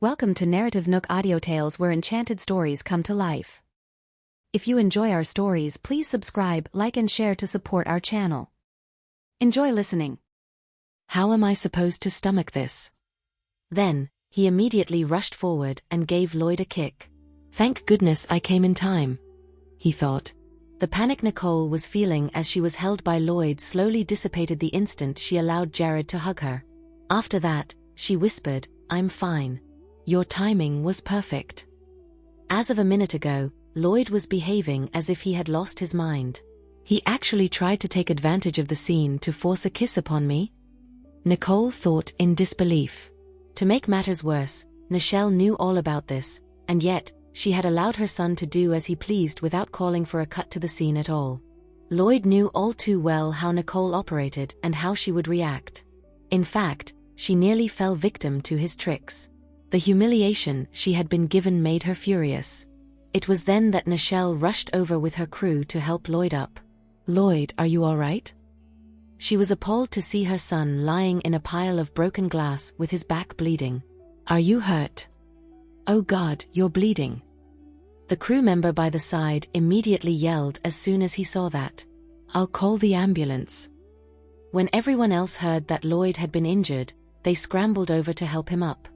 Welcome to NarrativeNook audio tales where enchanted stories come to life. If you enjoy our stories, please subscribe, like and share to support our channel. Enjoy listening. How am I supposed to stomach this? Then, he immediately rushed forward and gave Lloyd a kick. Thank goodness I came in time, he thought. The panic Nicole was feeling as she was held by Lloyd slowly dissipated the instant she allowed Jared to hug her. After that, she whispered, "I'm fine. Your timing was perfect." As of a minute ago, Lloyd was behaving as if he had lost his mind. He actually tried to take advantage of the scene to force a kiss upon me? Nicole thought in disbelief. To make matters worse, Nichelle knew all about this, and yet, she had allowed her son to do as he pleased without calling for a cut to the scene at all. Lloyd knew all too well how Nicole operated and how she would react. In fact, she nearly fell victim to his tricks. The humiliation she had been given made her furious. It was then that Nichelle rushed over with her crew to help Lloyd up. "Lloyd, are you all right?" She was appalled to see her son lying in a pile of broken glass with his back bleeding. "Are you hurt?" "Oh God, you're bleeding." The crew member by the side immediately yelled as soon as he saw that. "I'll call the ambulance." When everyone else heard that Lloyd had been injured, they scrambled over to help him up.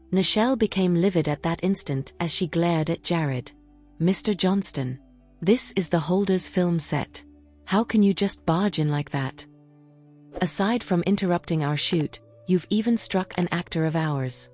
Nichelle became livid at that instant as she glared at Jared. "Mr. Johnston, this is the Holders film set. How can you just barge in like that? Aside from interrupting our shoot, you've even struck an actor of ours."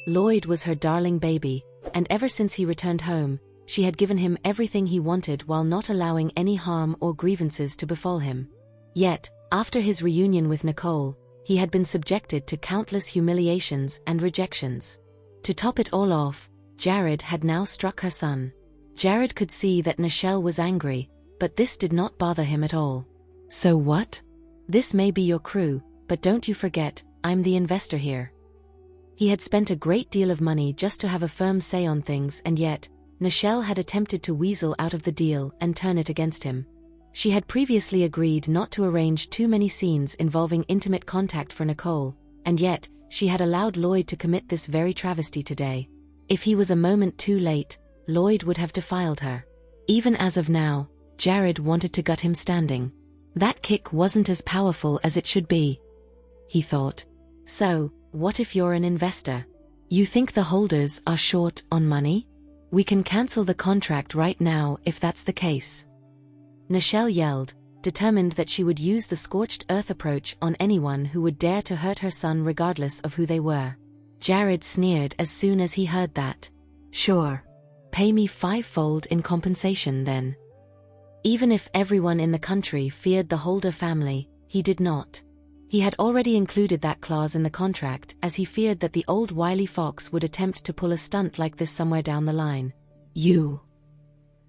Lloyd was her darling baby, and ever since he returned home, she had given him everything he wanted while not allowing any harm or grievances to befall him. Yet, after his reunion with Nicole, he had been subjected to countless humiliations and rejections. To top it all off, Jared had now struck her son. Jared could see that Nichelle was angry, but this did not bother him at all. "So what? This may be your crew, but don't you forget, I'm the investor here." He had spent a great deal of money just to have a firm say on things, and yet, Nichelle had attempted to weasel out of the deal and turn it against him. She had previously agreed not to arrange too many scenes involving intimate contact for Nicole, and yet, she had allowed Lloyd to commit this very travesty today. If he was a moment too late, Lloyd would have defiled her. Even as of now, Jared wanted to gut him standing. That kick wasn't as powerful as it should be, he thought. "So, what if you're an investor? You think the Holders are short on money? We can cancel the contract right now if that's the case." Nichelle yelled, determined that she would use the scorched earth approach on anyone who would dare to hurt her son regardless of who they were. Jared sneered as soon as he heard that. "Sure. Pay me 5-fold in compensation then." Even if everyone in the country feared the Holder family, he did not. He had already included that clause in the contract as he feared that the old wily fox would attempt to pull a stunt like this somewhere down the line.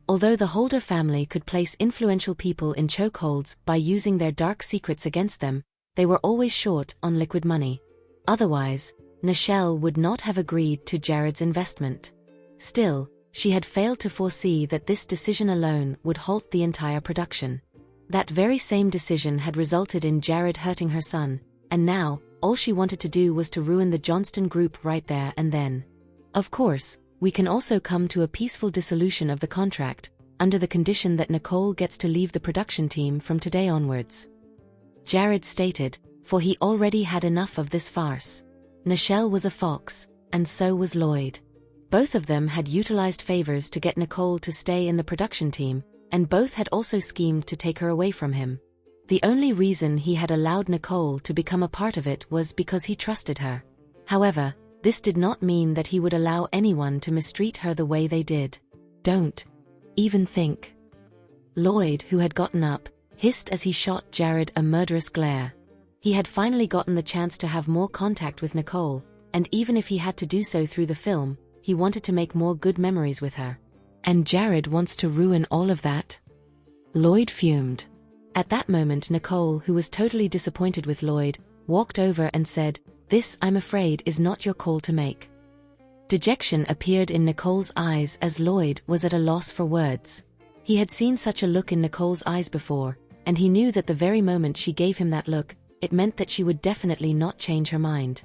Although the Holder family could place influential people in chokeholds by using their dark secrets against them, they were always short on liquid money. Otherwise, Nichelle would not have agreed to Jared's investment. Still, she had failed to foresee that this decision alone would halt the entire production. That very same decision had resulted in Jared hurting her son, and now, all she wanted to do was to ruin the Johnston group right there and then. "Of course, we can also come to a peaceful dissolution of the contract, under the condition that Nicole gets to leave the production team from today onwards," Jared stated, for he already had enough of this farce. Nichelle was a fox, and so was Lloyd. Both of them had utilized favors to get Nicole to stay in the production team, and both had also schemed to take her away from him. The only reason he had allowed Nicole to become a part of it was because he trusted her. However, this did not mean that he would allow anyone to mistreat her the way they did. "Don't even think." Lloyd, who had gotten up, hissed as he shot Jared a murderous glare. He had finally gotten the chance to have more contact with Nicole, and even if he had to do so through the film, he wanted to make more good memories with her. And Jared wants to ruin all of that? Lloyd fumed. At that moment, Nicole, who was totally disappointed with Lloyd, walked over and said, "This, I'm afraid, is not your call to make." Dejection appeared in Nicole's eyes as Lloyd was at a loss for words. He had seen such a look in Nicole's eyes before, and he knew that the very moment she gave him that look, it meant that she would definitely not change her mind.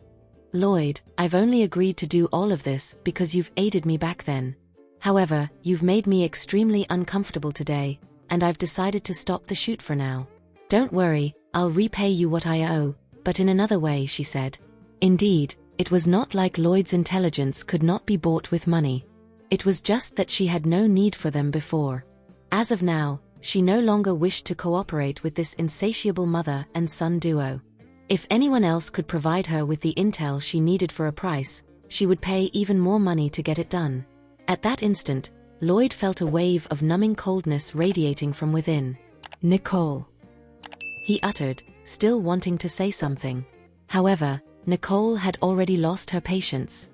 Lloyd, I've only agreed to do all of this because you've aided me back then. However, you've made me extremely uncomfortable today, and I've decided to stop the shoot for now. Don't worry, I'll repay you what I owe, but in another way, she said. Indeed, it was not like Lloyd's intelligence could not be bought with money. It was just that she had no need for them before. As of now, she no longer wished to cooperate with this insatiable mother and son duo. If anyone else could provide her with the intel she needed for a price, she would pay even more money to get it done. At that instant, Lloyd felt a wave of numbing coldness radiating from within. Nicole, he uttered, still wanting to say something. However, Nicole had already lost her patience.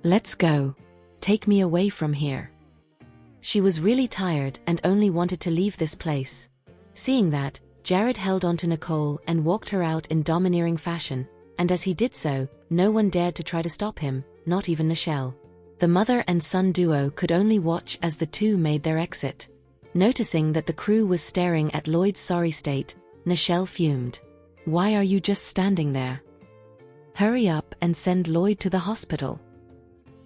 Let's go. Take me away from here. She was really tired and only wanted to leave this place. Seeing that, Jared held on to Nicole and walked her out in domineering fashion, and as he did so, no one dared to try to stop him, not even Nichelle. The mother and son duo could only watch as the two made their exit. Noticing that the crew was staring at Lloyd's sorry state, Nichelle fumed. Why are you just standing there? Hurry up and send Lloyd to the hospital.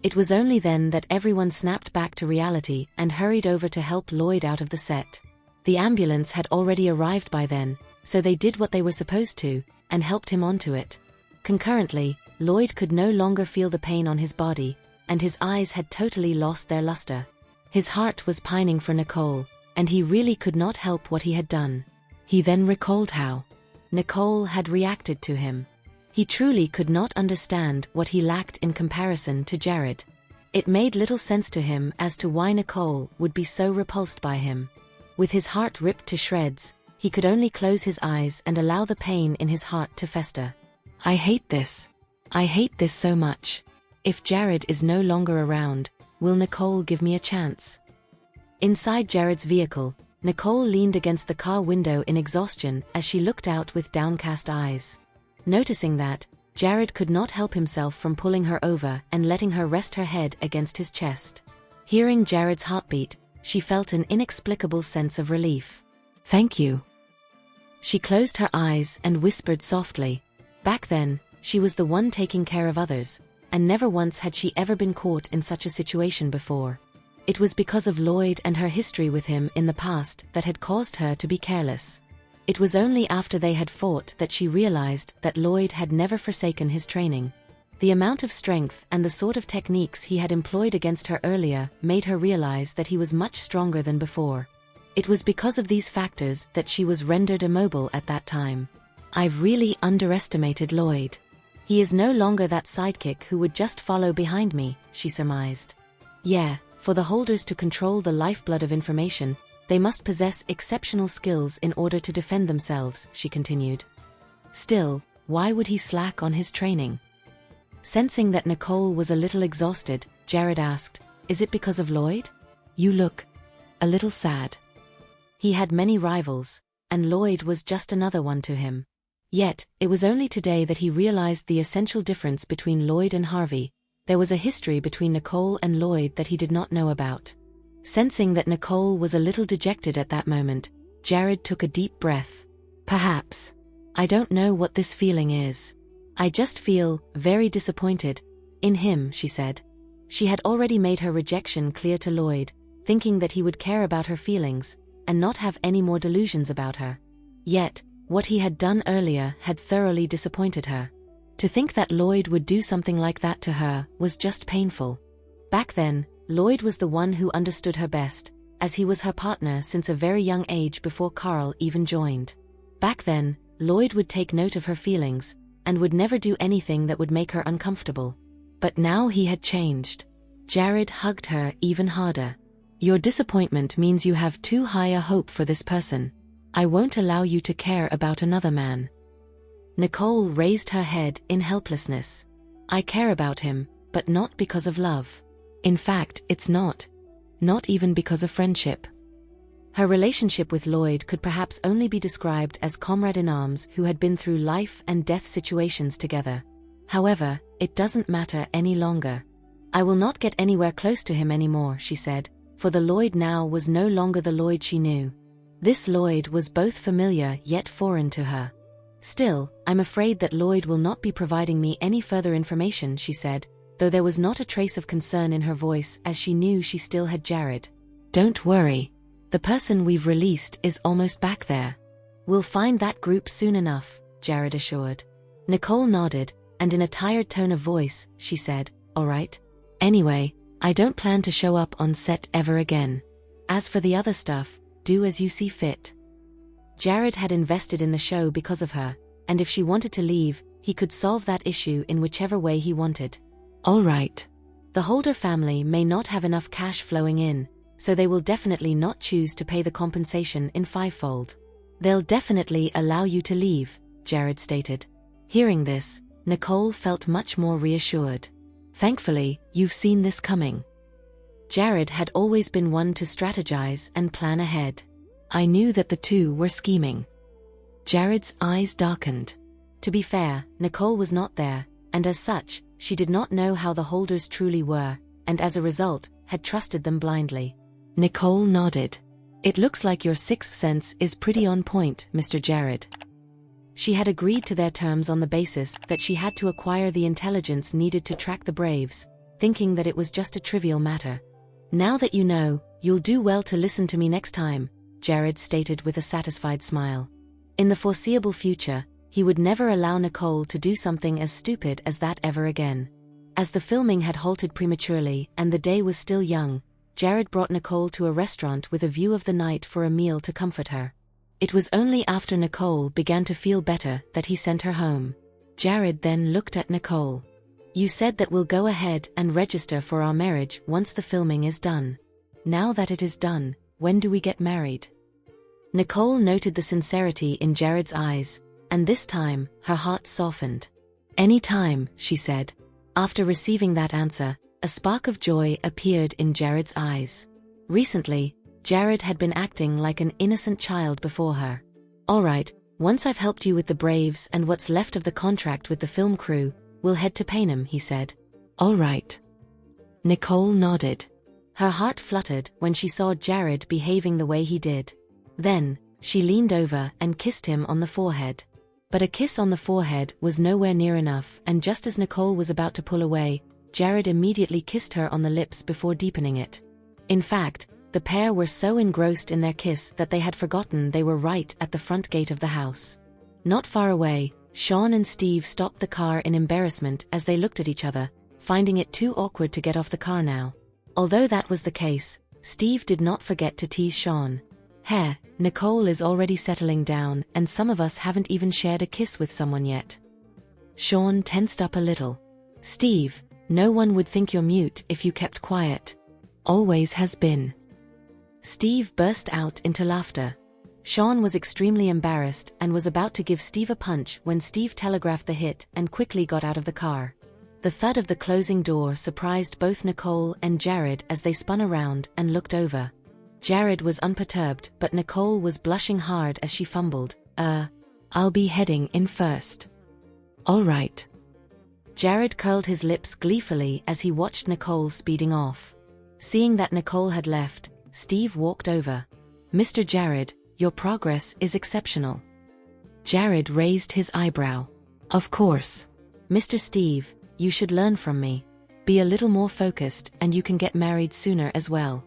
It was only then that everyone snapped back to reality and hurried over to help Lloyd out of the set. The ambulance had already arrived by then, so they did what they were supposed to, and helped him onto it. Concurrently, Lloyd could no longer feel the pain on his body, and his eyes had totally lost their luster. His heart was pining for Nicole, and he really could not help what he had done. He then recalled how Nicole had reacted to him. He truly could not understand what he lacked in comparison to Jared. It made little sense to him as to why Nicole would be so repulsed by him. With his heart ripped to shreds, he could only close his eyes and allow the pain in his heart to fester. I hate this. I hate this so much. If Jared is no longer around, will Nicole give me a chance? Inside Jared's vehicle, Nicole leaned against the car window in exhaustion as she looked out with downcast eyes. Noticing that, Jared could not help himself from pulling her over and letting her rest her head against his chest. Hearing Jared's heartbeat, she felt an inexplicable sense of relief. Thank you. She closed her eyes and whispered softly. Back then, she was the one taking care of others, and never once had she ever been caught in such a situation before. It was because of Lloyd and her history with him in the past that had caused her to be careless. It was only after they had fought that she realized that Lloyd had never forsaken his training. The amount of strength and the sort of techniques he had employed against her earlier made her realize that he was much stronger than before. It was because of these factors that she was rendered immobile at that time. I've really underestimated Lloyd. He is no longer that sidekick who would just follow behind me, she surmised. Yeah, for the holders to control the lifeblood of information, they must possess exceptional skills in order to defend themselves, she continued. Still, why would he slack on his training? Sensing that Nicole was a little exhausted, Jared asked, Is it because of Lloyd? You look a little sad. He had many rivals, and Lloyd was just another one to him. Yet, it was only today that he realized the essential difference between Lloyd and Harvey. There was a history between Nicole and Lloyd that he did not know about. Sensing that Nicole was a little dejected at that moment, Jared took a deep breath. Perhaps. I don't know what this feeling is. I just feel very disappointed in him, she said. She had already made her rejection clear to Lloyd, thinking that he would care about her feelings and not have any more delusions about her. Yet, what he had done earlier had thoroughly disappointed her. To think that Lloyd would do something like that to her was just painful. Back then, Lloyd was the one who understood her best, as he was her partner since a very young age before Carl even joined. Back then, Lloyd would take note of her feelings, and would never do anything that would make her uncomfortable. But now he had changed. Jared hugged her even harder. Your disappointment means you have too high a hope for this person. I won't allow you to care about another man. Nicole raised her head in helplessness. I care about him, but not because of love. In fact, it's not even because of friendship. Her relationship with Lloyd could perhaps only be described as comrade-in-arms who had been through life and death situations together. However, it doesn't matter any longer. I will not get anywhere close to him anymore, she said, for the Lloyd now was no longer the Lloyd she knew. This Lloyd was both familiar yet foreign to her. Still, I'm afraid that Lloyd will not be providing me any further information, she said, though there was not a trace of concern in her voice as she knew she still had Jared. Don't worry. The person we've released is almost back there. We'll find that group soon enough, Jared assured. Nicole nodded, and in a tired tone of voice, she said, all right. Anyway, I don't plan to show up on set ever again. As for the other stuff, do as you see fit. Jared had invested in the show because of her, and if she wanted to leave, he could solve that issue in whichever way he wanted. All right. The Holder family may not have enough cash flowing in, so they will definitely not choose to pay the compensation in fivefold. They'll definitely allow you to leave, Jared stated. Hearing this, Nicole felt much more reassured. Thankfully, you've seen this coming. Jared had always been one to strategize and plan ahead. I knew that the two were scheming. Jared's eyes darkened. To be fair, Nicole was not there, and as such, she did not know how the Holders truly were, and as a result, had trusted them blindly. Nicole nodded. It looks like your sixth sense is pretty on point, Mr. Jared. She had agreed to their terms on the basis that she had to acquire the intelligence needed to track the Braves, thinking that it was just a trivial matter. Now that you know, you'll do well to listen to me next time, Jared stated with a satisfied smile. In the foreseeable future, he would never allow Nicole to do something as stupid as that ever again. As the filming had halted prematurely and the day was still young, Jared brought Nicole to a restaurant with a view of the night for a meal to comfort her. It was only after Nicole began to feel better that he sent her home. Jared then looked at Nicole. You said that we'll go ahead and register for our marriage once the filming is done. Now that it is done, when do we get married? Nicole noted the sincerity in Jared's eyes, and this time, her heart softened. Any time, she said. After receiving that answer, a spark of joy appeared in Jared's eyes. Recently, Jared had been acting like an innocent child before her. All right, once I've helped you with the Braves and what's left of the contract with the film crew, we'll head to Panem, he said. All right. Nicole nodded. Her heart fluttered when she saw Jared behaving the way he did. Then, she leaned over and kissed him on the forehead. But a kiss on the forehead was nowhere near enough, and just as Nicole was about to pull away, Jared immediately kissed her on the lips before deepening it. In fact, the pair were so engrossed in their kiss that they had forgotten they were right at the front gate of the house. Not far away, Sean and Steve stopped the car in embarrassment as they looked at each other, finding it too awkward to get off the car now. Although that was the case, Steve did not forget to tease Sean. Hey, Nicole is already settling down and some of us haven't even shared a kiss with someone yet. Sean tensed up a little. Steve, no one would think you're mute if you kept quiet. Always has been. Steve burst out into laughter. Sean was extremely embarrassed and was about to give Steve a punch when Steve telegraphed the hit and quickly got out of the car. The thud of the closing door surprised both Nicole and Jared as they spun around and looked over. Jared was unperturbed, but Nicole was blushing hard as she fumbled. I'll be heading in first. All right. Jared curled his lips gleefully as he watched Nicole speeding off. Seeing that Nicole had left, Steve walked over. Mr. Jared, your progress is exceptional. Jared raised his eyebrow. Of course. Mr. Steve, you should learn from me. Be a little more focused and you can get married sooner as well.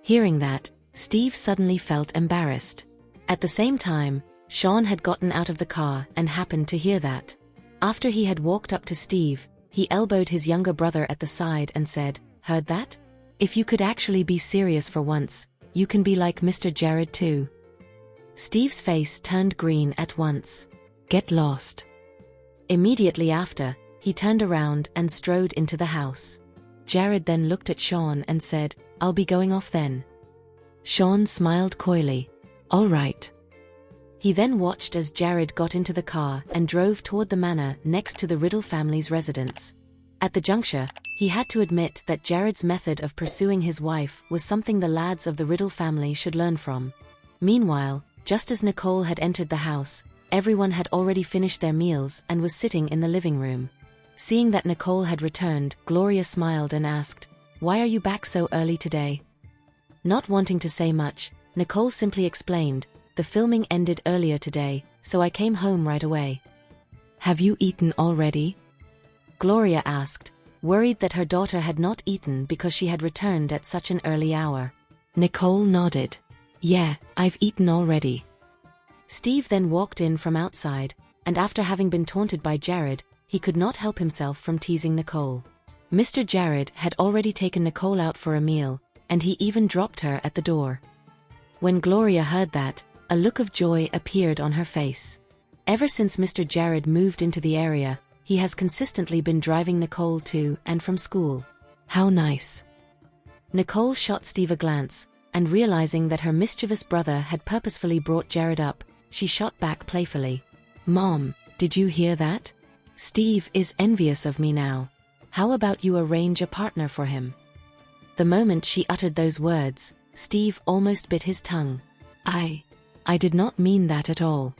Hearing that, Steve suddenly felt embarrassed. At the same time, Sean had gotten out of the car and happened to hear that. After he had walked up to Steve, he elbowed his younger brother at the side and said, Heard that? If you could actually be serious for once, you can be like Mr. Jared too. Steve's face turned green at once. Get lost. Immediately after, he turned around and strode into the house. Jared then looked at Sean and said, I'll be going off then. Sean smiled coyly. All right. He then watched as Jared got into the car and drove toward the manor next to the Riddle family's residence. At the juncture, he had to admit that Jared's method of pursuing his wife was something the lads of the Riddle family should learn from. Meanwhile, just as Nicole had entered the house, everyone had already finished their meals and was sitting in the living room. Seeing that Nicole had returned, Gloria smiled and asked, Why are you back so early today? Not wanting to say much, Nicole simply explained, the filming ended earlier today, so I came home right away." "Have you eaten already?" Gloria asked, worried that her daughter had not eaten because she had returned at such an early hour. Nicole nodded. "Yeah, I've eaten already." Steve then walked in from outside, and after having been taunted by Jared, he could not help himself from teasing Nicole. Mr. Jared had already taken Nicole out for a meal, and he even dropped her at the door. When Gloria heard that, a look of joy appeared on her face. Ever since Mr. Jared moved into the area, he has consistently been driving Nicole to and from school. How nice. Nicole shot Steve a glance, and realizing that her mischievous brother had purposefully brought Jared up, she shot back playfully. "Mom, did you hear that? Steve is envious of me now. How about you arrange a partner for him?" The moment she uttered those words, Steve almost bit his tongue. I did not mean that at all."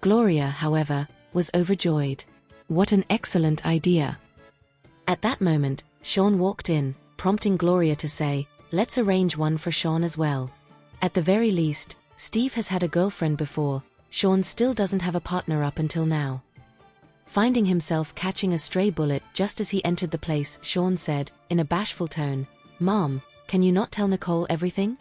Gloria, however, was overjoyed. What an excellent idea. At that moment, Sean walked in, prompting Gloria to say, "Let's arrange one for Sean as well." At the very least, Steve has had a girlfriend before. Sean still doesn't have a partner up until now. Finding himself catching a stray bullet just as he entered the place, Sean said, in a bashful tone, "Mom, can you not tell Nicole everything?"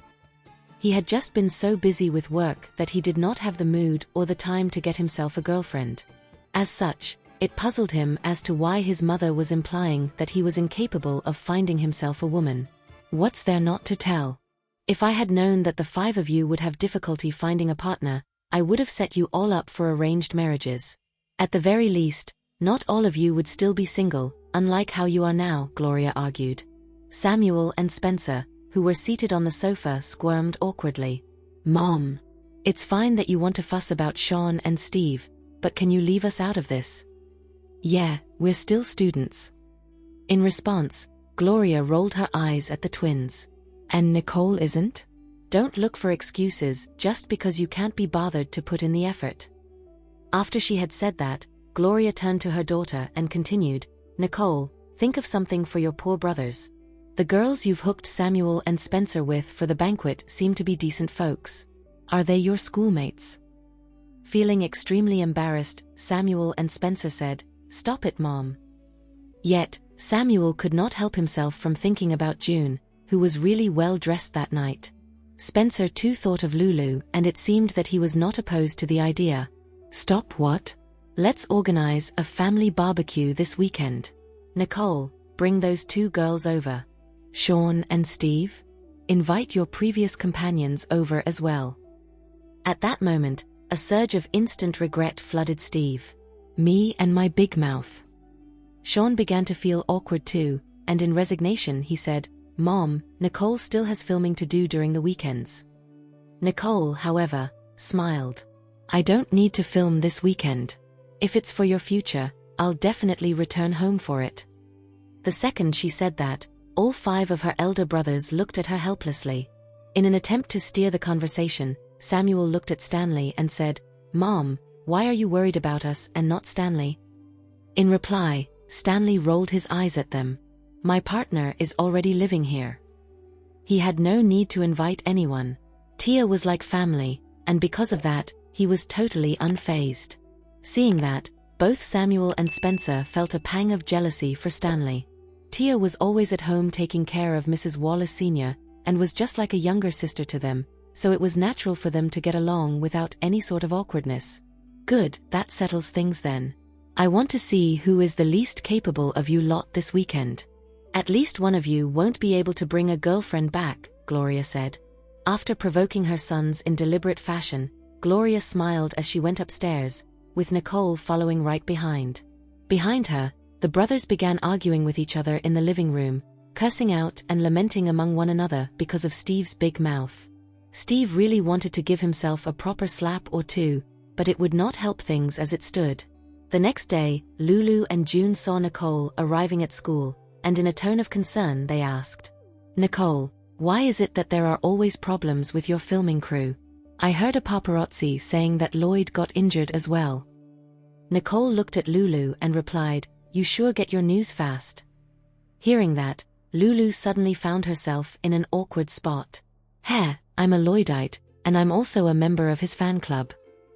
He had just been so busy with work that he did not have the mood or the time to get himself a girlfriend. As such, it puzzled him as to why his mother was implying that he was incapable of finding himself a woman. What's there not to tell? If I had known that the 5 of you would have difficulty finding a partner, I would have set you all up for arranged marriages. At the very least, not all of you would still be single, unlike how you are now, Gloria argued. Samuel and Spencer, who were seated on the sofa, squirmed awkwardly. "Mom, it's fine that you want to fuss about Sean and Steve, but can you leave us out of this?" "Yeah, we're still students." In response, Gloria rolled her eyes at the twins. "And Nicole isn't? Don't look for excuses just because you can't be bothered to put in the effort." After she had said that, Gloria turned to her daughter and continued, "Nicole, think of something for your poor brothers. The girls you've hooked Samuel and Spencer with for the banquet seem to be decent folks. Are they your schoolmates?" Feeling extremely embarrassed, Samuel and Spencer said, "Stop it, Mom." Yet, Samuel could not help himself from thinking about June, who was really well dressed that night. Spencer too thought of Lulu, and it seemed that he was not opposed to the idea. "Stop what? Let's organize a family barbecue this weekend. Nicole, bring those 2 girls over. Sean and Steve, invite your previous companions over as well." At that moment, a surge of instant regret flooded Steve. "Me and my big mouth." Sean began to feel awkward too, and in resignation he said, "Mom, Nicole still has filming to do during the weekends." Nicole, however, smiled. "I don't need to film this weekend. If it's for your future, I'll definitely return home for it." The second she said that, all 5 of her elder brothers looked at her helplessly. In an attempt to steer the conversation, Samuel looked at Stanley and said, "Mom, why are you worried about us and not Stanley?" In reply, Stanley rolled his eyes at them. "My partner is already living here." He had no need to invite anyone. Tia was like family, and because of that, he was totally unfazed. Seeing that, both Samuel and Spencer felt a pang of jealousy for Stanley. Tia was always at home taking care of Mrs. Wallace Sr., and was just like a younger sister to them, so it was natural for them to get along without any sort of awkwardness. "Good, that settles things then. I want to see who is the least capable of you lot this weekend. At least one of you won't be able to bring a girlfriend back," Gloria said. After provoking her sons in deliberate fashion, Gloria smiled as she went upstairs, with Nicole following right behind. Behind her, the brothers began arguing with each other in the living room, cursing out and lamenting among one another because of Steve's big mouth. Steve really wanted to give himself a proper slap or 2, but it would not help things as it stood. The next day, Lulu and June saw Nicole arriving at school, and in a tone of concern they asked, "Nicole, why is it that there are always problems with your filming crew? I heard a paparazzi saying that Lloyd got injured as well." Nicole looked at Lulu and replied, "You sure get your news fast." Hearing that, Lulu suddenly found herself in an awkward spot. "Hey, I'm a Lloydite, And I'm also a member of his fan club.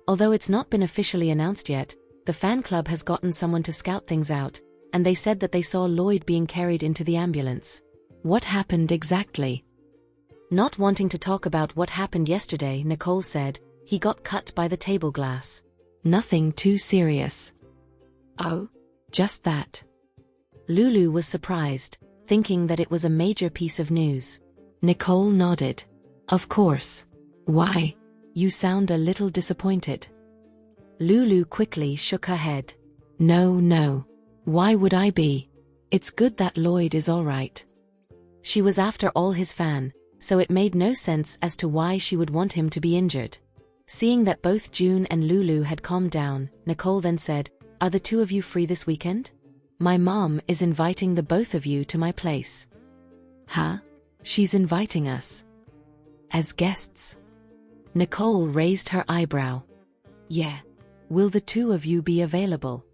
Although it's not been officially announced yet, the fan club has gotten someone to scout things out, and they said that they saw Lloyd being carried into the ambulance. What happened exactly? Not wanting to talk about what happened yesterday, Nicole said, he got cut by the table glass. Nothing too serious. Oh, just that. Lulu was surprised, thinking that it was a major piece of news. Nicole nodded. Of course. Why? You sound a little disappointed. Lulu quickly shook her head. No. Why would I be? It's good that Lloyd is all right. She was after all his fan, so it made no sense as to why she would want him to be injured. Seeing that both June and Lulu had calmed down, Nicole then said, "Are the two of you free this weekend? My mom is inviting the both of you to my place." Huh? She's inviting us? As guests? Nicole raised her eyebrow. Yeah. Will the two of you be available?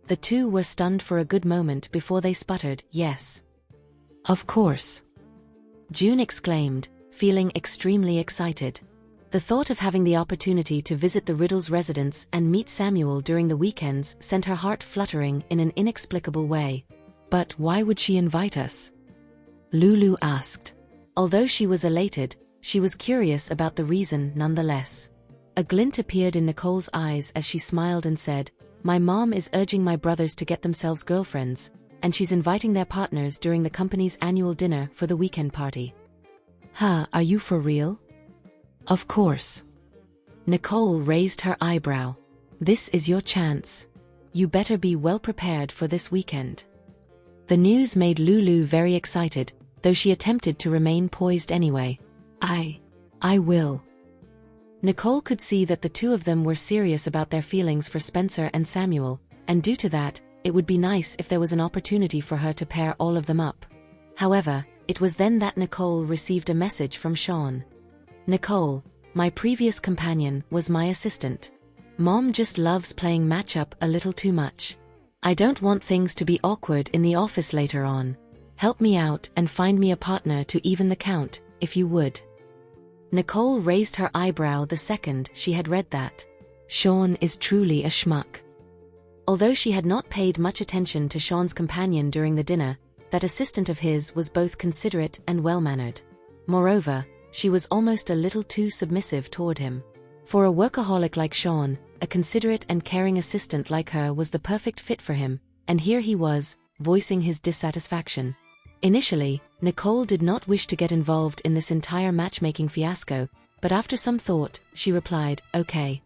The two were stunned for a good moment before they sputtered, yes. Of course. June exclaimed, feeling extremely excited. The thought of having the opportunity to visit the Riddles' residence and meet Samuel during the weekends sent her heart fluttering in an inexplicable way. But why would she invite us? Lulu asked. Although she was elated, she was curious about the reason nonetheless. A glint appeared in Nicole's eyes as she smiled and said, "My mom is urging my brothers to get themselves girlfriends, and she's inviting their partners during the company's annual dinner for the weekend party." Huh, are you for real? Of course. Nicole raised her eyebrow. This is your chance. You better be well prepared for this weekend. The news made Lulu very excited, though she attempted to remain poised anyway. I will. Nicole could see that the two of them were serious about their feelings for Spencer and Samuel, and due to that, it would be nice if there was an opportunity for her to pair all of them up. However, it was then that Nicole received a message from Sean. "Nicole, my previous companion was my assistant. Mom just loves playing match-up a little too much. I don't want things to be awkward in the office later on. Help me out and find me a partner to even the count, if you would." Nicole raised her eyebrow the second she had read that. Sean is truly a schmuck. Although she had not paid much attention to Sean's companion during the dinner, that assistant of his was both considerate and well-mannered. Moreover, she was almost a little too submissive toward him. For a workaholic like Sean, a considerate and caring assistant like her was the perfect fit for him, and here he was, voicing his dissatisfaction. Initially, Nicole did not wish to get involved in this entire matchmaking fiasco, but after some thought, she replied, "Okay."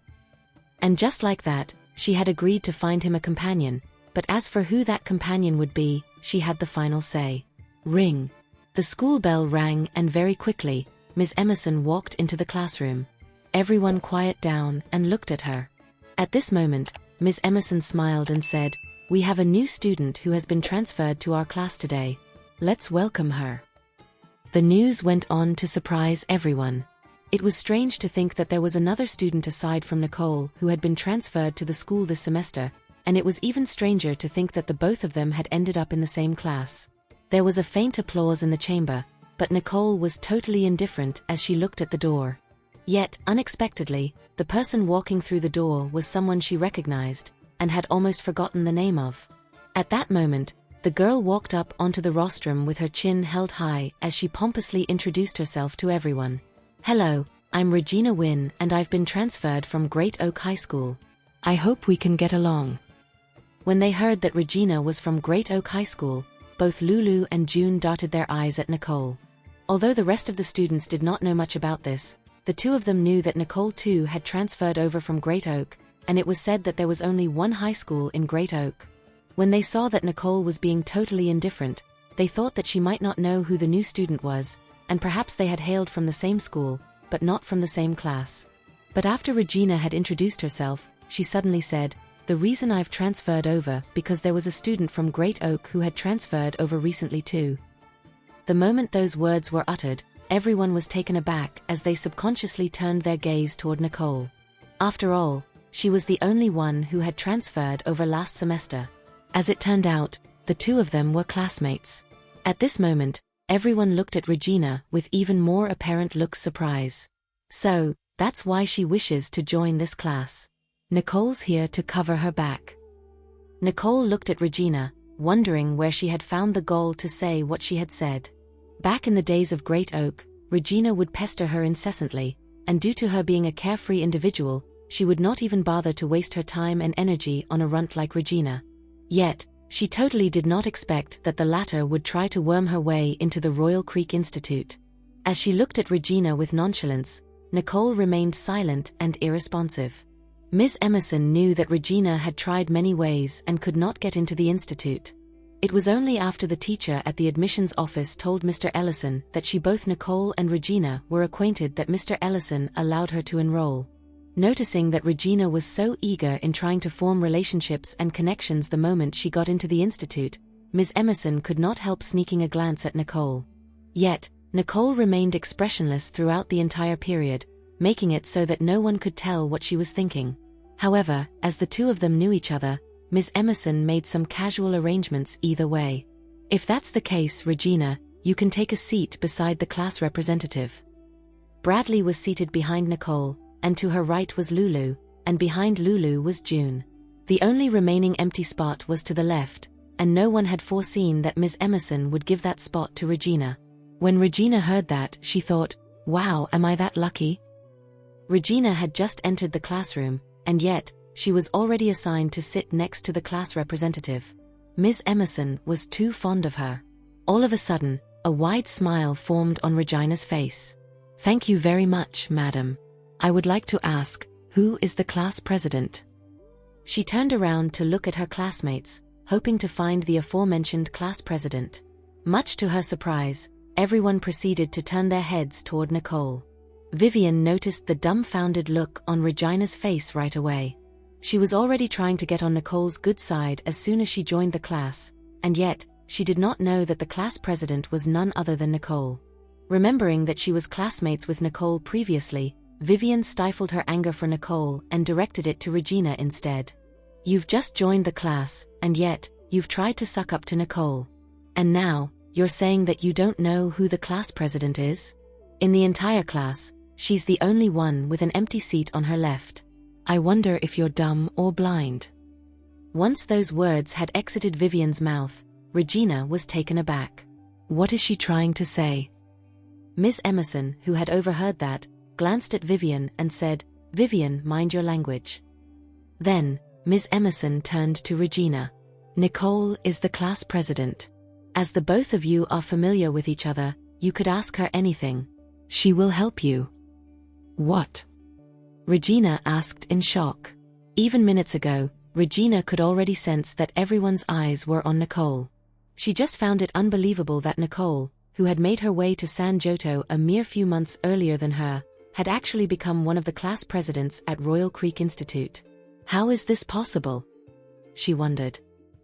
And just like that, she had agreed to find him a companion, but as for who that companion would be, she had the final say. Ring. The school bell rang and very quickly, Ms. Emerson walked into the classroom. Everyone quiet down and looked at her. At this moment, Ms. Emerson smiled and said, "We have a new student who has been transferred to our class today. Let's welcome her." The news went on to surprise everyone. It was strange to think that there was another student aside from Nicole who had been transferred to the school this semester, and it was even stranger to think that the both of them had ended up in the same class. There was a faint applause in the chamber, but Nicole was totally indifferent as she looked at the door. Yet, unexpectedly, the person walking through the door was someone she recognized, and had almost forgotten the name of. At that moment, the girl walked up onto the rostrum with her chin held high as she pompously introduced herself to everyone. "Hello, I'm Regina Wynn and I've been transferred from Great Oak High School. I hope we can get along." When they heard that Regina was from Great Oak High School, both Lulu and June darted their eyes at Nicole. Although the rest of the students did not know much about this, the two of them knew that Nicole too had transferred over from Great Oak, and it was said that there was only one high school in Great Oak. When they saw that Nicole was being totally indifferent, they thought that she might not know who the new student was, and perhaps they had hailed from the same school, but not from the same class. But after Regina had introduced herself, she suddenly said, "The reason I've transferred over because there was a student from Great Oak who had transferred over recently too." The moment those words were uttered, everyone was taken aback as they subconsciously turned their gaze toward Nicole. After all, she was the only one who had transferred over last semester. As it turned out, the two of them were classmates. At this moment, everyone looked at Regina with even more apparent looks surprise. So, that's why she wishes to join this class. Nicole's here to cover her back. Nicole looked at Regina, wondering where she had found the gall to say what she had said. Back in the days of Great Oak, Regina would pester her incessantly, and due to her being a carefree individual, she would not even bother to waste her time and energy on a runt like Regina. Yet, she totally did not expect that the latter would try to worm her way into the Royal Creek Institute. As she looked at Regina with nonchalance, Nicole remained silent and irresponsive. Miss Emerson knew that Regina had tried many ways and could not get into the institute. It was only after the teacher at the admissions office told Mr. Ellison that both Nicole and Regina were acquainted that Mr. Ellison allowed her to enroll. Noticing that Regina was so eager in trying to form relationships and connections the moment she got into the institute, Ms. Emerson could not help sneaking a glance at Nicole. Yet, Nicole remained expressionless throughout the entire period, making it so that no one could tell what she was thinking. However, as the two of them knew each other, Ms. Emerson made some casual arrangements either way. If that's the case, Regina, you can take a seat beside the class representative. Bradley was seated behind Nicole, and to her right was Lulu, and behind Lulu was June. The only remaining empty spot was to the left, and no one had foreseen that Ms. Emerson would give that spot to Regina. When Regina heard that, she thought, "Wow, am I that lucky?" Regina had just entered the classroom, and yet, she was already assigned to sit next to the class representative. Ms. Emerson was too fond of her. All of a sudden, a wide smile formed on Regina's face. "Thank you very much, madam. I would like to ask, who is the class president?" She turned around to look at her classmates, hoping to find the aforementioned class president. Much to her surprise, everyone proceeded to turn their heads toward Nicole. Vivian noticed the dumbfounded look on Regina's face right away. She was already trying to get on Nicole's good side as soon as she joined the class, and yet, she did not know that the class president was none other than Nicole. Remembering that she was classmates with Nicole previously, Vivian stifled her anger for Nicole and directed it to Regina instead. "You've just joined the class, and yet, you've tried to suck up to Nicole. And now, you're saying that you don't know who the class president is? In the entire class, she's the only one with an empty seat on her left. I wonder if you're dumb or blind." Once those words had exited Vivian's mouth, Regina was taken aback. What is she trying to say? Miss Emerson, who had overheard that, glanced at Vivian and said, "Vivian, mind your language." Then, Miss Emerson turned to Regina. "Nicole is the class president. As the both of you are familiar with each other, you could ask her anything. She will help you." "What?" Regina asked in shock. Even minutes ago, Regina could already sense that everyone's eyes were on Nicole. She just found it unbelievable that Nicole, who had made her way to San Giotto a mere few months earlier than her, had actually become one of the class presidents at Royal Creek Institute. How is this possible? She wondered.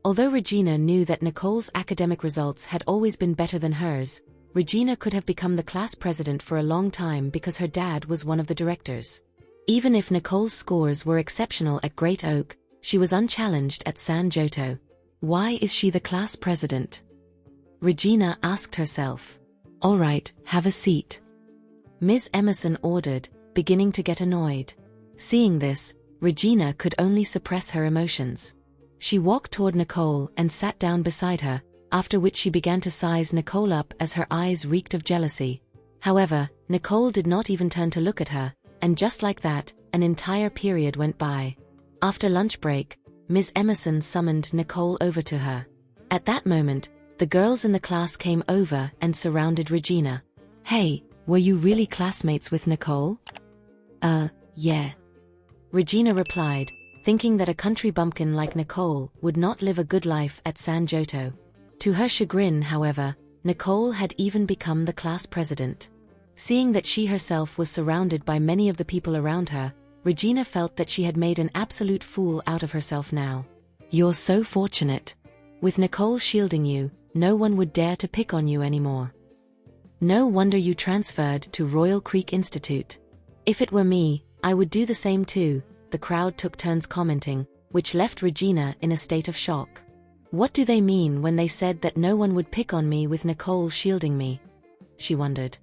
Although Regina knew that Nicole's academic results had always been better than hers, Regina could have become the class president for a long time because her dad was one of the directors. Even if Nicole's scores were exceptional at Great Oak, she was unchallenged at San Giotto. Why is she the class president? Regina asked herself. "All right, have a seat," Ms. Emerson ordered, beginning to get annoyed. Seeing this, Regina could only suppress her emotions. She walked toward Nicole and sat down beside her, after which she began to size Nicole up as her eyes reeked of jealousy. However, Nicole did not even turn to look at her, and just like that, an entire period went by. After lunch break, Ms. Emerson summoned Nicole over to her. At that moment, the girls in the class came over and surrounded Regina. "Hey, were you really classmates with Nicole?" Yeah. Regina replied, thinking that a country bumpkin like Nicole would not live a good life at San Giotto. To her chagrin, however, Nicole had even become the class president. Seeing that she herself was surrounded by many of the people around her, Regina felt that she had made an absolute fool out of herself now. "You're so fortunate. With Nicole shielding you, no one would dare to pick on you anymore. No wonder you transferred to Royal Creek Institute. If it were me, I would do the same too," the crowd took turns commenting, which left Regina in a state of shock. What do they mean when they said that no one would pick on me with Nicole shielding me? She wondered.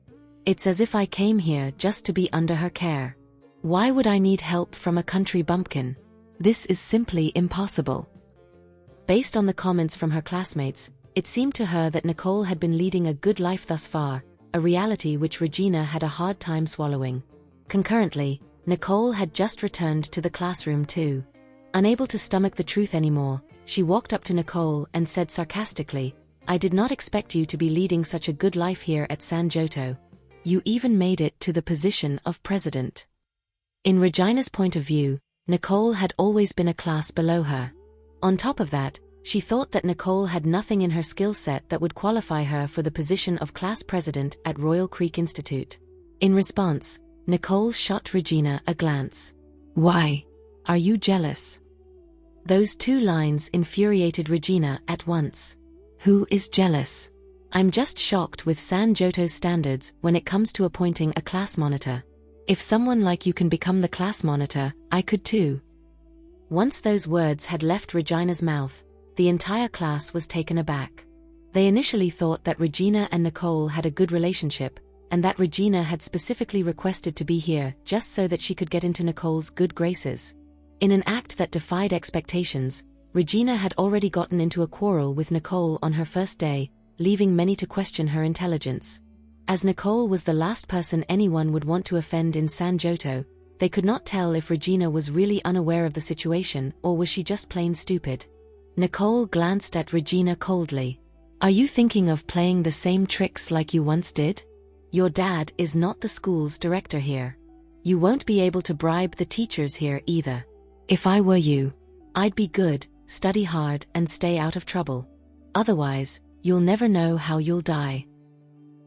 It's as if I came here just to be under her care. Why would I need help from a country bumpkin? This is simply impossible. Based on the comments from her classmates, it seemed to her that Nicole had been leading a good life thus far, a reality which Regina had a hard time swallowing. Concurrently, Nicole had just returned to the classroom too. Unable to stomach the truth anymore, she walked up to Nicole and said sarcastically, "I did not expect you to be leading such a good life here at San Giotto. You even made it to the position of president." In Regina's point of view, Nicole had always been a class below her. On top of that, she thought that Nicole had nothing in her skill set that would qualify her for the position of class president at Royal Creek Institute. In response, Nicole shot Regina a glance. "Why? Are you jealous?" Those two lines infuriated Regina at once. Who is jealous? I'm just shocked with San Giotto's standards when it comes to appointing a class monitor. If someone like you can become the class monitor, I could too. Once those words had left Regina's mouth, the entire class was taken aback. They initially thought that Regina and Nicole had a good relationship, and that Regina had specifically requested to be here just so that she could get into Nicole's good graces. In an act that defied expectations, Regina had already gotten into a quarrel with Nicole on her first day, leaving many to question her intelligence. As Nicole was the last person anyone would want to offend in San Giotto, they could not tell if Regina was really unaware of the situation or was she just plain stupid. Nicole glanced at Regina coldly. "Are you thinking of playing the same tricks like you once did? Your dad is not the school's director here. You won't be able to bribe the teachers here either. If I were you, I'd be good, study hard and stay out of trouble. Otherwise, you'll never know how you'll die."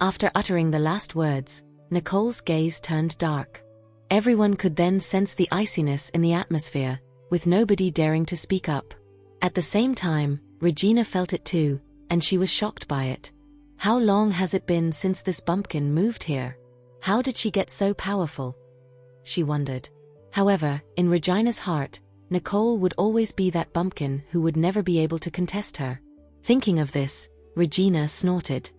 After uttering the last words, Nicole's gaze turned dark. Everyone could then sense the iciness in the atmosphere, with nobody daring to speak up. At the same time, Regina felt it too, and she was shocked by it. How long has it been since this bumpkin moved here? How did she get so powerful? She wondered. However, in Regina's heart, Nicole would always be that bumpkin who would never be able to contest her. Thinking of this, Regina snorted.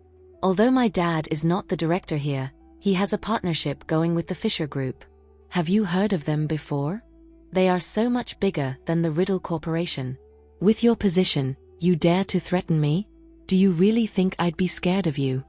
"Although my dad is not the director here, he has a partnership going with the Fisher Group. Have you heard of them before? They are so much bigger than the Riddle Corporation. With your position, you dare to threaten me? Do you really think I'd be scared of you?"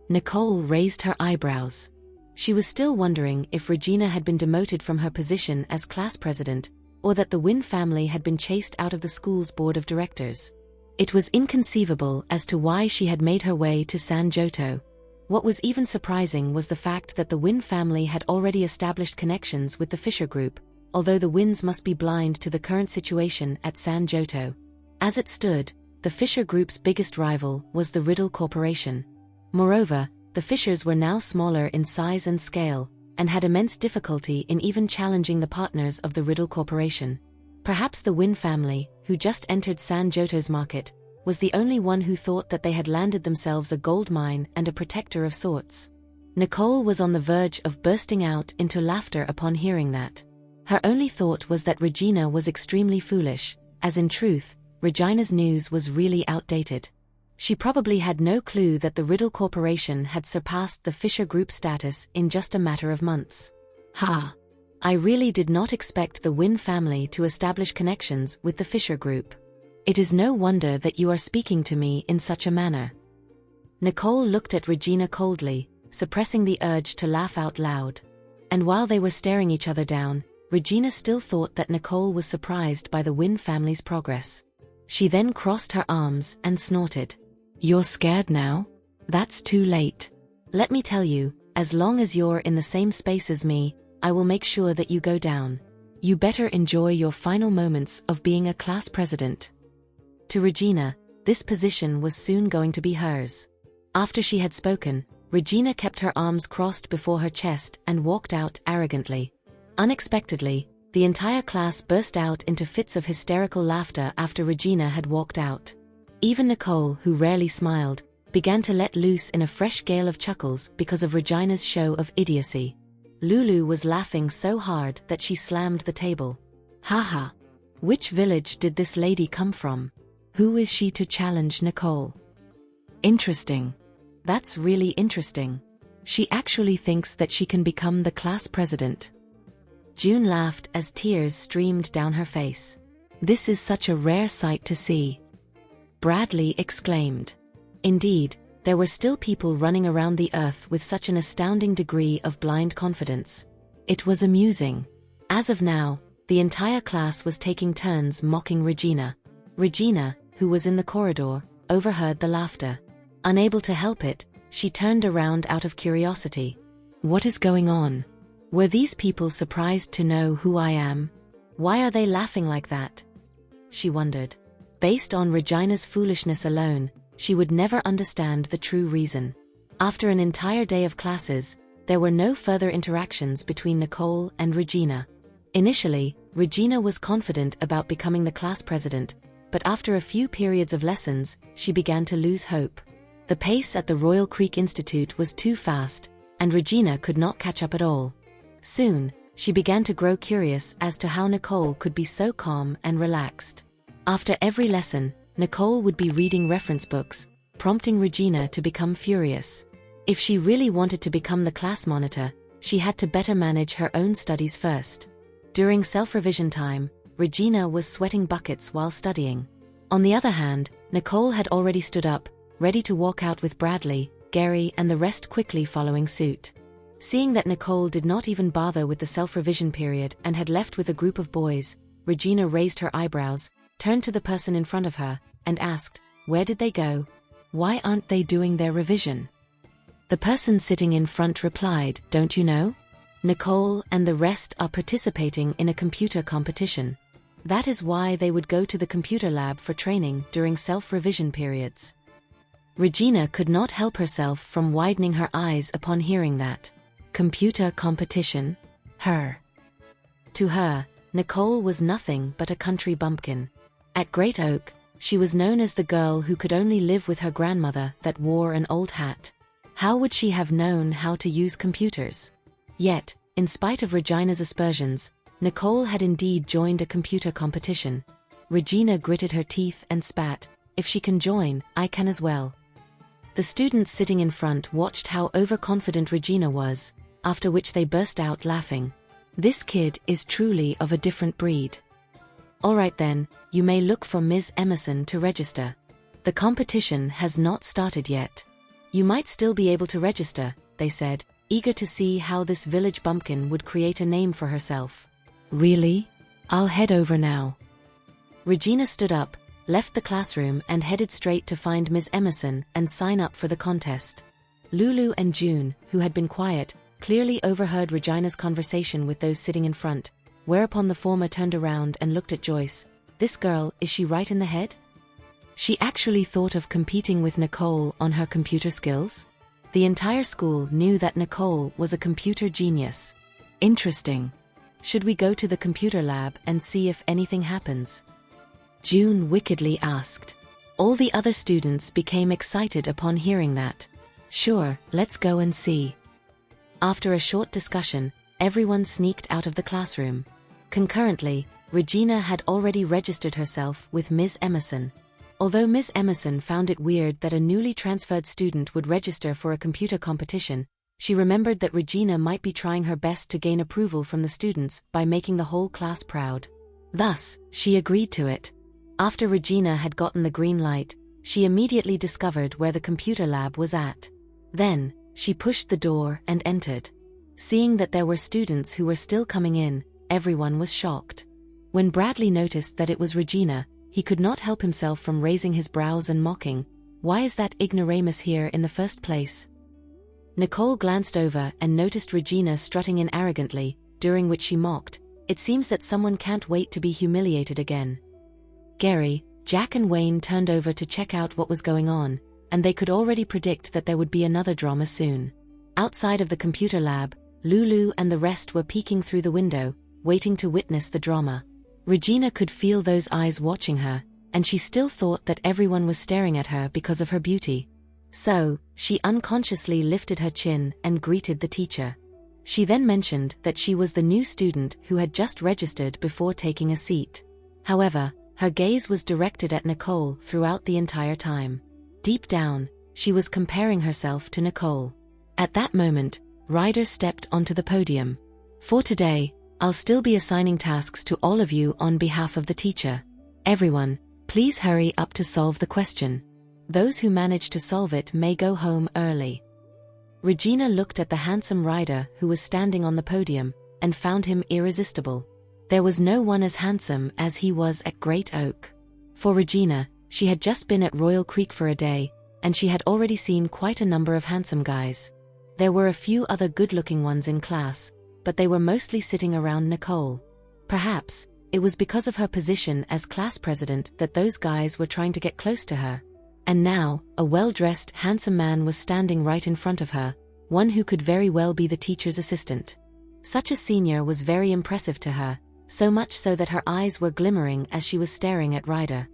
Nicole raised her eyebrows. She was still wondering if Regina had been demoted from her position as class president, or that the Wynn family had been chased out of the school's board of directors. It was inconceivable as to why she had made her way to San Giotto. What was even surprising was the fact that the Wynn family had already established connections with the Fisher Group, although the Wynns must be blind to the current situation at San Giotto. As it stood, the Fisher Group's biggest rival was the Riddle Corporation. Moreover, the Fishers were now smaller in size and scale, and had immense difficulty in even challenging the partners of the Riddle Corporation. Perhaps the Wynn family, who just entered San Giotto's market, was the only one who thought that they had landed themselves a gold mine and a protector of sorts. Nicole was on the verge of bursting out into laughter upon hearing that. Her only thought was that Regina was extremely foolish, as in truth, Regina's news was really outdated. She probably had no clue that the Riddle Corporation had surpassed the Fisher Group status in just a matter of months. Ha! I really did not expect the Wynn family to establish connections with the Fisher Group. It is no wonder that you are speaking to me in such a manner. Nicole looked at Regina coldly, suppressing the urge to laugh out loud. And while they were staring each other down, Regina still thought that Nicole was surprised by the Wynn family's progress. She then crossed her arms and snorted. "You're scared now? That's too late. Let me tell you, as long as you're in the same space as me, I will make sure that you go down. You better enjoy your final moments of being a class president." To Regina, this position was soon going to be hers. After she had spoken, Regina kept her arms crossed before her chest and walked out arrogantly. Unexpectedly, the entire class burst out into fits of hysterical laughter after Regina had walked out. Even Nicole, who rarely smiled, began to let loose in a fresh gale of chuckles because of Regina's show of idiocy. Lulu was laughing so hard that she slammed the table. "Haha! Which village did this lady come from? Who is she to challenge Nicole? Interesting. That's really interesting. She actually thinks that she can become the class president. June laughed as tears streamed down her face. This is such a rare sight to see. Bradley exclaimed. Indeed, there were still people running around the earth with such an astounding degree of blind confidence. It was amusing. As of now, the entire class was taking turns mocking Regina. Regina, who was in the corridor, overheard the laughter. Unable to help it, she turned around out of curiosity. What is going on? Were these people surprised to know who I am? Why are they laughing like that? She wondered. Based on Regina's foolishness alone, she would never understand the true reason. After an entire day of classes, there were no further interactions between Nicole and Regina. Initially, Regina was confident about becoming the class president, but after a few periods of lessons, she began to lose hope. The pace at the Royal Creek Institute was too fast, and Regina could not catch up at all. Soon, she began to grow curious as to how Nicole could be so calm and relaxed. After every lesson, Nicole would be reading reference books, prompting Regina to become furious. If she really wanted to become the class monitor, she had to better manage her own studies first. During self-revision time, Regina was sweating buckets while studying. On the other hand, Nicole had already stood up, ready to walk out with Bradley, Gary and the rest quickly following suit. Seeing that Nicole did not even bother with the self-revision period and had left with a group of boys, Regina raised her eyebrows, turned to the person in front of her, and asked, "Where did they go? Why aren't they doing their revision?" The person sitting in front replied, "Don't you know? Nicole and the rest are participating in a computer competition. That is why they would go to the computer lab for training during self-revision periods." Regina could not help herself from widening her eyes upon hearing that. Computer competition? To her, Nicole was nothing but a country bumpkin. At Great Oak, she was known as the girl who could only live with her grandmother that wore an old hat. How would she have known how to use computers? Yet, in spite of Regina's aspersions, Nicole had indeed joined a computer competition. Regina gritted her teeth and spat, "If she can join, I can as well." The students sitting in front watched how overconfident Regina was, after which they burst out laughing. This kid is truly of a different breed. All right then, you may look for Ms. Emerson to register. The competition has not started yet. You might still be able to register, they said, eager to see how this village bumpkin would create a name for herself. Really? I'll head over now. Regina stood up, left the classroom and headed straight to find Ms. Emerson and sign up for the contest. Lulu and June, who had been quiet, clearly overheard Regina's conversation with those sitting in front, whereupon the former turned around and looked at Joyce. This girl, is she right in the head? She actually thought of competing with Nicole on her computer skills? The entire school knew that Nicole was a computer genius. Interesting. Should we go to the computer lab and see if anything happens? June wickedly asked. All the other students became excited upon hearing that. Sure, let's go and see. After a short discussion, everyone sneaked out of the classroom. Concurrently, Regina had already registered herself with Ms. Emerson. Although Ms. Emerson found it weird that a newly transferred student would register for a computer competition, she remembered that Regina might be trying her best to gain approval from the students by making the whole class proud. Thus, she agreed to it. After Regina had gotten the green light, she immediately discovered where the computer lab was at. Then, she pushed the door and entered. Seeing that there were students who were still coming in, everyone was shocked. When Bradley noticed that it was Regina, he could not help himself from raising his brows and mocking, "Why is that ignoramus here in the first place?" Nicole glanced over and noticed Regina strutting in arrogantly, during which she mocked, "It seems that someone can't wait to be humiliated again." Gary, Jack and Wayne turned over to check out what was going on, and they could already predict that there would be another drama soon. Outside of the computer lab, Lulu and the rest were peeking through the window, waiting to witness the drama. Regina could feel those eyes watching her, and she still thought that everyone was staring at her because of her beauty. So, she unconsciously lifted her chin and greeted the teacher. She then mentioned that she was the new student who had just registered before taking a seat. However, her gaze was directed at Nicole throughout the entire time. Deep down, she was comparing herself to Nicole. At that moment, Ryder stepped onto the podium. For today, I'll still be assigning tasks to all of you on behalf of the teacher. Everyone, please hurry up to solve the question. Those who manage to solve it may go home early. Regina looked at the handsome Ryder who was standing on the podium, and found him irresistible. There was no one as handsome as he was at Great Oak. For Regina, she had just been at Royal Creek for a day, and she had already seen quite a number of handsome guys. There were a few other good-looking ones in class, but they were mostly sitting around Nicole. Perhaps, it was because of her position as class president that those guys were trying to get close to her. And now, a well-dressed, handsome man was standing right in front of her, one who could very well be the teacher's assistant. Such a senior was very impressive to her, so much so that her eyes were glimmering as she was staring at Ryder.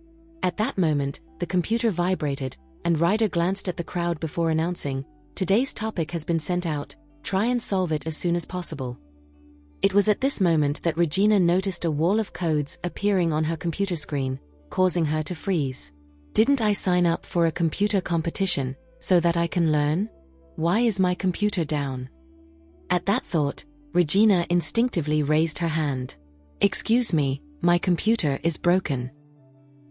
At that moment, the computer vibrated, and Ryder glanced at the crowd before announcing, "Today's topic has been sent out, try and solve it as soon as possible." It was at this moment that Regina noticed a wall of codes appearing on her computer screen, causing her to freeze. Didn't I sign up for a computer competition, so that I can learn? Why is my computer down? At that thought, Regina instinctively raised her hand. "Excuse me, my computer is broken."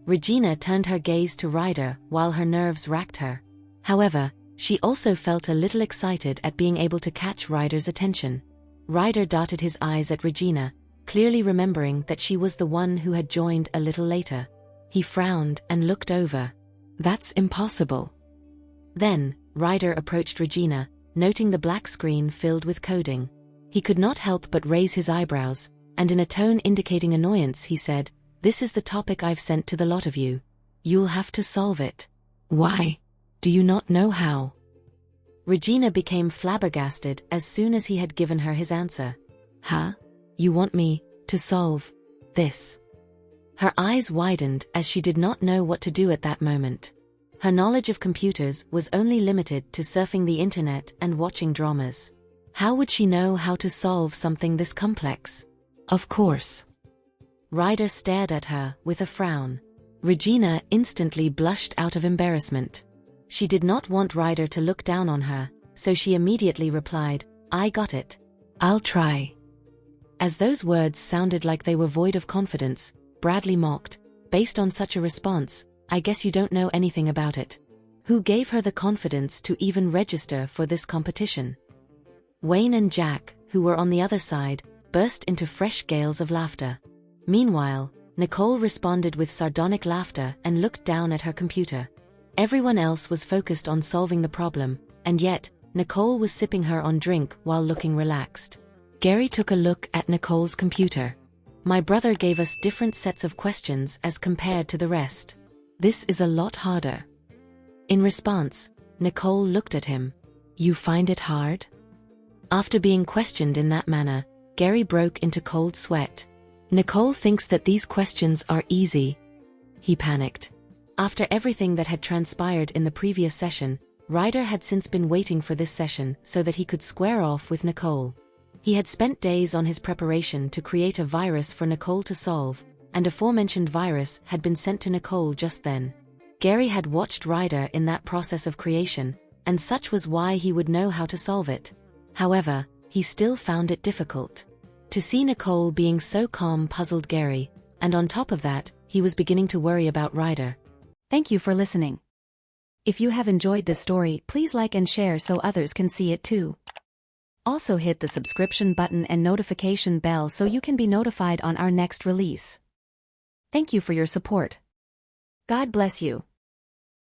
Regina turned her gaze to Ryder while her nerves racked her. However, she also felt a little excited at being able to catch Ryder's attention. Ryder darted his eyes at Regina, clearly remembering that she was the one who had joined a little later. He frowned and looked over. "That's impossible." Then, Ryder approached Regina, noting the black screen filled with coding. He could not help but raise his eyebrows, and in a tone indicating annoyance he said, "This is the topic I've sent to the lot of you. You'll have to solve it." "Why? Do you not know how?" Regina became flabbergasted as soon as he had given her his answer. "Huh? You want me to solve this?" Her eyes widened as she did not know what to do at that moment. Her knowledge of computers was only limited to surfing the internet and watching dramas. How would she know how to solve something this complex? Of course. Ryder stared at her with a frown. Regina instantly blushed out of embarrassment. She did not want Ryder to look down on her, so she immediately replied, "I got it. I'll try." As those words sounded like they were void of confidence, Bradley mocked, "Based on such a response, I guess you don't know anything about it. Who gave her the confidence to even register for this competition?" Wayne and Jack, who were on the other side, burst into fresh gales of laughter. Meanwhile, Nicole responded with sardonic laughter and looked down at her computer. Everyone else was focused on solving the problem, and yet, Nicole was sipping her on drink while looking relaxed. Gary took a look at Nicole's computer. "My brother gave us different sets of questions as compared to the rest. This is a lot harder." In response, Nicole looked at him. "You find it hard?" After being questioned in that manner, Gary broke into cold sweat. "Nicole thinks that these questions are easy." He panicked. After everything that had transpired in the previous session, Ryder had since been waiting for this session so that he could square off with Nicole. He had spent days on his preparation to create a virus for Nicole to solve, and aforementioned virus had been sent to Nicole just then. Gary had watched Ryder in that process of creation, and such was why he would know how to solve it. However, he still found it difficult. To see Nicole being so calm puzzled Gary, and on top of that, he was beginning to worry about Ryder. Thank you for listening. If you have enjoyed this story, please like and share so others can see it too. Also hit the subscription button and notification bell so you can be notified on our next release. Thank you for your support. God bless you.